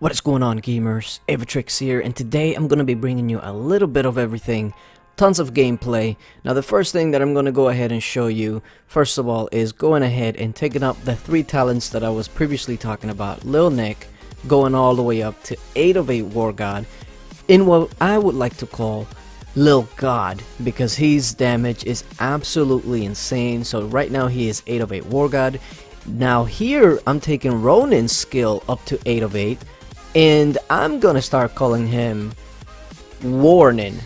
What is going on, gamers? Aevatrex here, and today I'm going to be bringing you a little bit of everything, tons of gameplay. Now the first thing that I'm going to go ahead and show you, first of all, is going ahead and taking up the 3 talents that I was previously talking about. Lil Nick, going all the way up to 8 of 8 War God, in what I would like to call Lil God, because his damage is absolutely insane. So right now he is 8 of 8 War God. Now here I'm taking Ronin's skill up to 8 of 8. And I'm gonna start calling him Warning.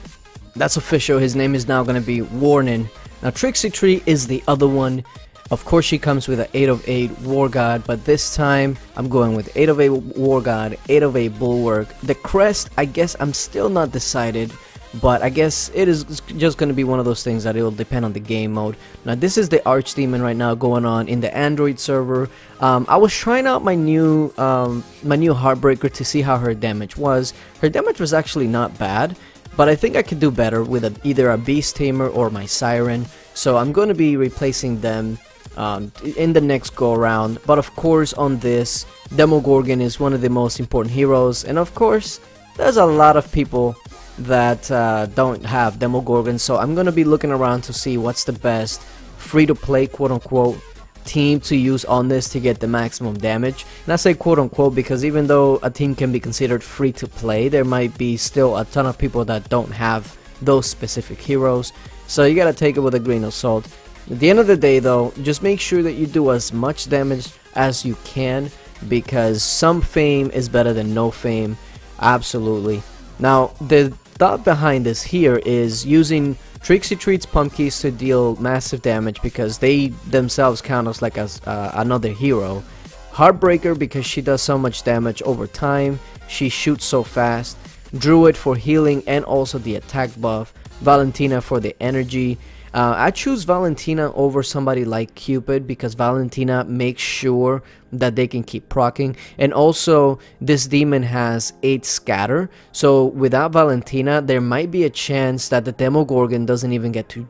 That's official. His name is now gonna be Warning. Now Trixie Tree is the other one. Of course she comes with an 8 of 8 War God, but this time I'm going with 8 of 8 War God, 8 of 8 Bulwark. The crest, I guess I'm still not decided, but I guess it is just going to be one of those things that it will depend on the game mode. Now this is the Archdemon right now going on in the Android server. I was trying out my new Heartbreaker to see how her damage was. Her damage was actually not bad, but I think I could do better with either a Beast Tamer or my Siren. So I'm going to be replacing them in the next go around. But of course on this, Demogorgon is one of the most important heroes, and of course there's a lot of people that don't have Demogorgon, so I'm gonna be looking around to see what's the best free-to-play quote-unquote team to use on this to get the maximum damage. And I say quote-unquote because even though a team can be considered free-to-play, there might be still a ton of people that don't have those specific heroes, so you gotta take it with a grain of salt. At the end of the day though, just make sure that you do as much damage as you can, because some fame is better than no fame. Absolutely. Now the thought behind this here is using Trixie Treat's Pumpkins to deal massive damage because they themselves count as like another hero. Heartbreaker because she does so much damage over time, she shoots so fast. Druid for healing and also the attack buff. Valentina for the energy. I choose Valentina over somebody like Cupid because Valentina makes sure that they can keep proccing, and also this demon has 8 scatter, so without Valentina there might be a chance that the Demogorgon doesn't even get to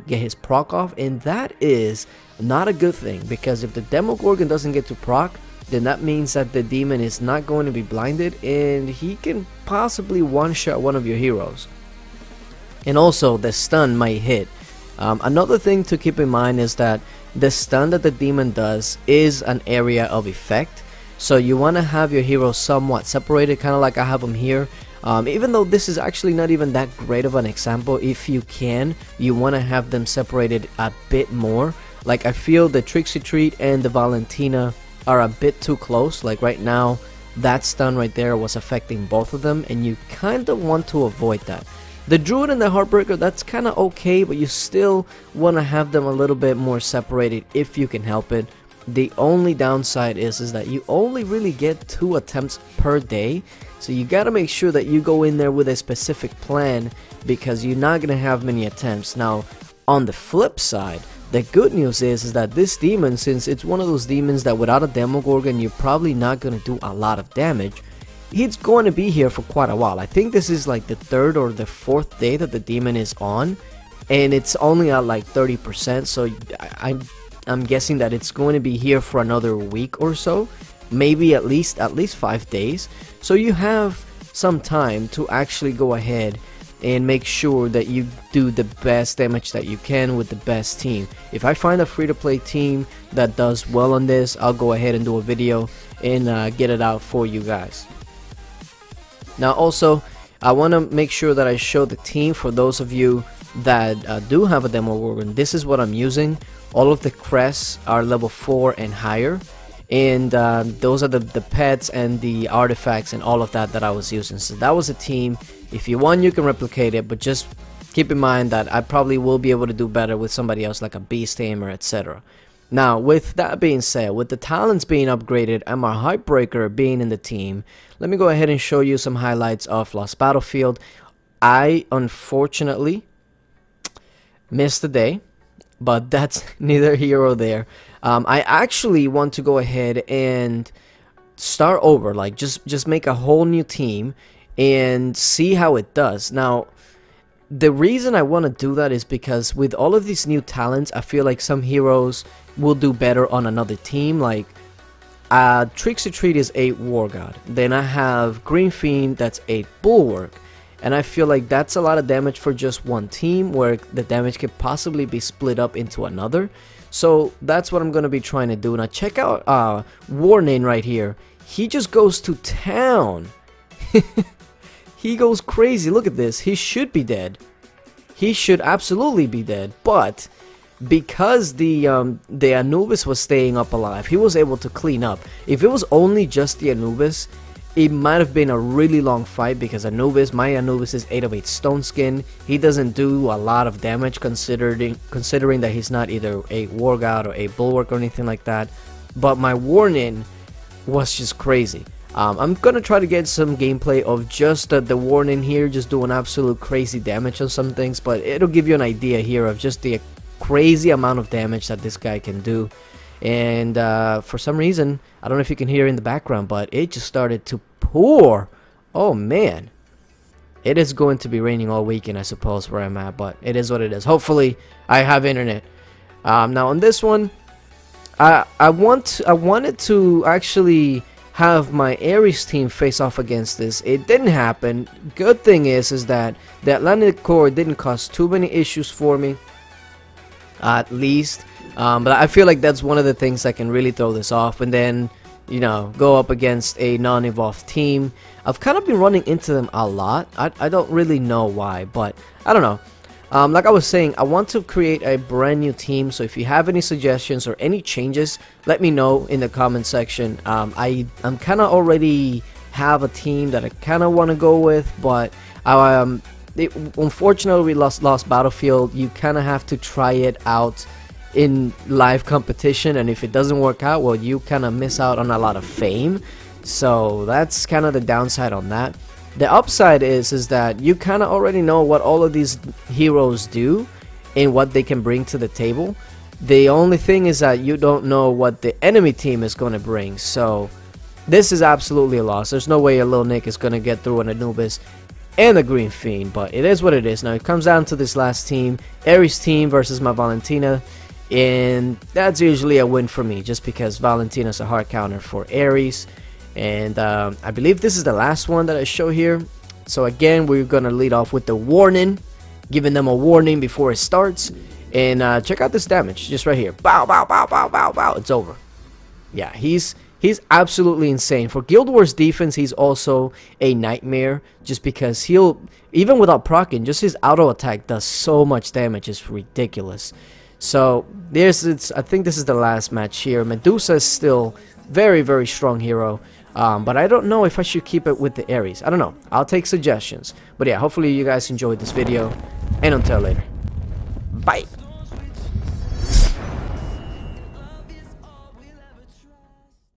get his proc off, and that is not a good thing, because if the Demogorgon doesn't get to proc, then that means that the demon is not going to be blinded and he can possibly one-shot one of your heroes, and also the stun might hit. Another thing to keep in mind is that the stun that the demon does is an area of effect, so you want to have your heroes somewhat separated, kind of like I have them here. Even though this is actually not even that great of an example, if you can, you want to have them separated a bit more. Like I feel the Trixie Treat and the Valentina are a bit too close. Like right now, that stun right there was affecting both of them, and you kind of want to avoid that. The Druid and the Heartbreaker, that's kind of okay, but you still want to have them a little bit more separated if you can help it. The only downside is that you only really get 2 attempts per day, so you got to make sure that you go in there with a specific plan, because you're not going to have many attempts. Now, on the flip side, the good news is that this demon, since it's one of those demons that without a Demogorgon you're probably not going to do a lot of damage, he's going to be here for quite a while. I think this is like the 3rd or the 4th day that the demon is on, and it's only at like 30%, so I'm guessing that it's going to be here for another week or so, maybe at least 5 days. So you have some time to actually go ahead and make sure that you do the best damage that you can with the best team. If I find a free-to-play team that does well on this, I'll go ahead and do a video and get it out for you guys. Now also, I want to make sure that I show the team for those of you that do have a Demogorgon. This is what I'm using. All of the crests are level 4 and higher, and those are the pets and the artifacts and all of that I was using. So that was a team. If you want, you can replicate it, but just keep in mind that I probably will be able to do better with somebody else like a Beast Tamer, etc. Now, with that being said, with the talents being upgraded and my Heartbreaker being in the team, let me go ahead and show you some highlights of Lost Battlefield. I unfortunately missed the day, but that's neither here or there. I actually want to go ahead and start over, like just make a whole new team and see how it does. Now, the reason I want to do that is because with all of these new talents, I feel like some heroes will do better on another team. Like Trixie Treat is a War God. Then I have Green Fiend, that's a Bulwark. And I feel like that's a lot of damage for just one team, where the damage could possibly be split up into another. So that's what I'm going to be trying to do. Now check out Warning right here. He just goes to town. He goes crazy. Look at this. He should be dead. He should absolutely be dead. But because the Anubis was staying up alive, he was able to clean up. If it was only just the Anubis, it might have been a really long fight, because my Anubis is 8 of 8 stone skin. He doesn't do a lot of damage considering that he's not either a War God or a Bulwark or anything like that. But my Warning was just crazy. I'm gonna try to get some gameplay of just the Warning here, just doing absolute crazy damage on some things, but it'll give you an idea here of just the crazy amount of damage that this guy can do. And for some reason, I don't know if you can hear in the background, but it just started to pour. Oh man, it is going to be raining all weekend, I suppose, where I'm at, but it is what it is. Hopefully I have internet. Now on this one, I wanted to actually have my Aries team face off against this. It didn't happen. Good thing is that the Atlantic core didn't cause too many issues for me, at least. But I feel like that's one of the things that can really throw this off, and then, you know, go up against a non-evolved team. I've kind of been running into them a lot. I don't really know why, but I don't know. Like I was saying, I want to create a brand new team, so if you have any suggestions or any changes, let me know in the comment section. I'm kind of already have a team that I kind of want to go with, but unfortunately we lost BattleField. You kind of have to try it out in live competition, and if it doesn't work out, well, you kind of miss out on a lot of fame. So that's kind of the downside on that. The upside is that you kind of already know what all of these heroes do and what they can bring to the table. The only thing is that you don't know what the enemy team is going to bring. So this is absolutely a loss. There's no way a little Nick is going to get through an Anubis and a Green Fiend, but it is what it is. Now it comes down to this last team, Aries team versus my Valentina, and that's usually a win for me, just because Valentina's a hard counter for Aries. And I believe this is the last one that I show here. So again, we're gonna lead off with the Warning, giving them a warning before it starts. And check out this damage just right here. Bow, bow, bow, bow, bow, bow. It's over. Yeah, he's absolutely insane. For Guild Wars defense, he's also a nightmare, just because he'll, even without proccing, just his auto attack does so much damage. It's ridiculous. So I think this is the last match here. Medusa is still very, very strong hero. But I don't know if I should keep it with the Aries. I don't know. I'll take suggestions. But yeah, hopefully you guys enjoyed this video. And until later. Bye.